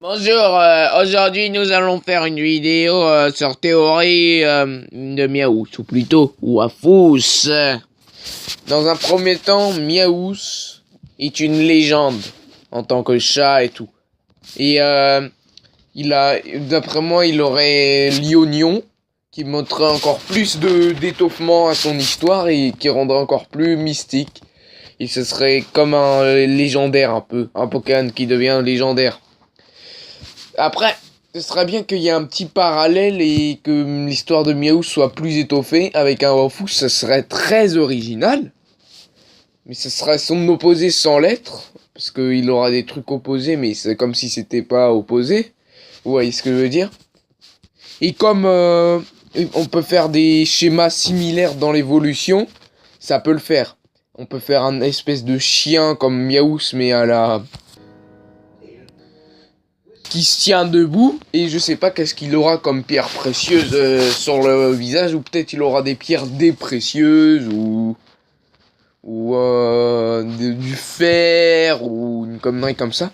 Bonjour, aujourd'hui nous allons faire une vidéo sur théorie de Miaous, ou plutôt Wafous. Dans un premier temps, Miaous est une légende en tant que chat et tout. Et d'après moi, il aurait l'Ionion qui montrerait encore plus d'étoffement à son histoire et qui rendrait encore plus mystique. Et ce serait comme un légendaire un peu, un Pokémon qui devient légendaire. Après, ce serait bien qu'il y ait un petit parallèle et que l'histoire de Miaous soit plus étoffée avec un Wafous, ça serait très original. Mais ce serait son opposé sans l'être, parce qu'il aura des trucs opposés, mais c'est comme si c'était pas opposé. Vous voyez ce que je veux dire? Et comme on peut faire des schémas similaires dans l'évolution, ça peut le faire. On peut faire un espèce de chien comme Miaous, mais à la... qui se tient debout, et je sais pas qu'est-ce qu'il aura comme pierre précieuse sur le visage, ou peut-être il aura des pierres déprécieuses, ou du fer, ou une connerie comme ça.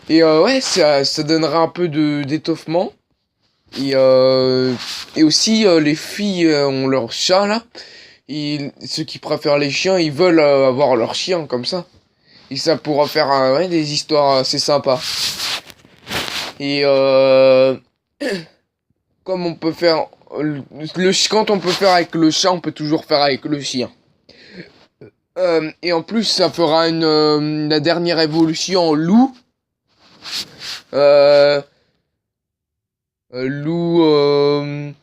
Et ouais, ça donnera un peu d'étoffement. Et aussi, les filles ont leur chat là, et ceux qui préfèrent les chiens, ils veulent avoir leur chien comme ça. Et ça pourra faire ouais, des histoires assez sympas. Et comme on peut faire quand on peut faire avec le chat, on peut toujours faire avec le chien. Et en plus, ça fera la dernière évolution en loup. Loup,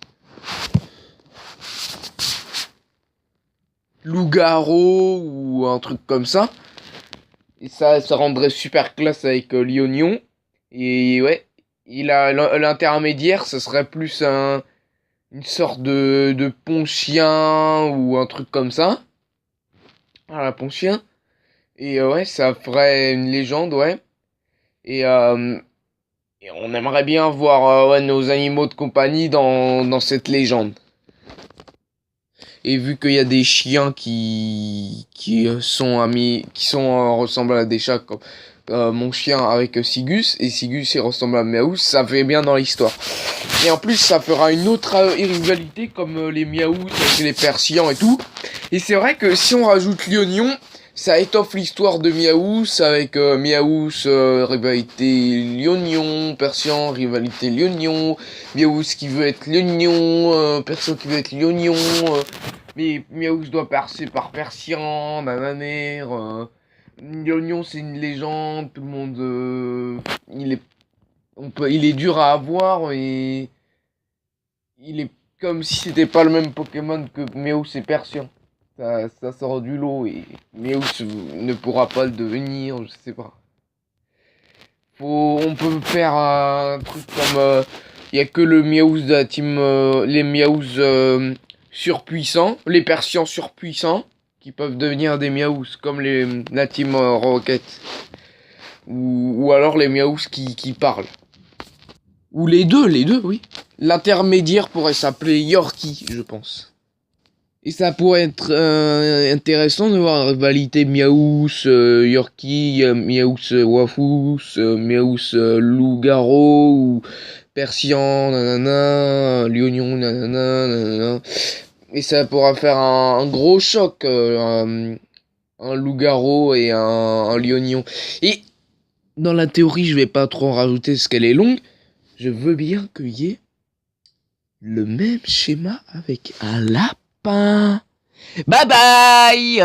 loup-garou ou un truc comme ça. Et ça rendrait super classe avec l'Ionion. Et ouais, l'intermédiaire, ce serait plus une sorte de pont-chien ou un truc comme ça. Ah, la pont-chien. Et ouais, ça ferait une légende, ouais. Et, et on aimerait bien voir ouais, nos animaux de compagnie dans cette légende. Et vu qu'il y a des chiens qui sont amis, qui sont ressemblent à des chats comme mon chien avec Sigus, et Sigus il ressemble à Miaous, ça fait bien dans l'histoire. Et en plus ça fera une autre rivalité comme les Miaous avec les Persians et tout. Et c'est vrai que si on rajoute l'Ionion, ça étoffe l'histoire de Miaous avec Miaous, rivalité Lionion, Persian, rivalité Lionion, Miaous qui veut être Lionion, Persian qui veut être Lionion, mais Miaous doit passer par Persian, nananère, Lionion c'est une légende, tout le monde, il est dur à avoir et il est comme si c'était pas le même Pokémon que Miaous et Persian. Ça sort du lot et Miaous ne pourra pas le devenir, je sais pas. On peut faire un truc comme il y a que le Miaous de la team, les Miaous surpuissants, les Persians surpuissants qui peuvent devenir des Miaous comme la team Rocket ou alors les Miaous qui parlent. Ou les deux, oui. L'intermédiaire pourrait s'appeler Yorkie, je pense. Et ça pourrait être intéressant de voir la rivalité Miaous, Yorkie, Miaous Wafous, Miaous Loup-garou, ou Persian, nanana, Lionion, nanana, nanana. Et ça pourra faire un gros choc, un Loup-garou et un Lionion. Et dans la théorie, je vais pas trop en rajouter parce qu'elle est longue. Je veux bien qu'il y ait le même schéma avec un lapin. Bye bye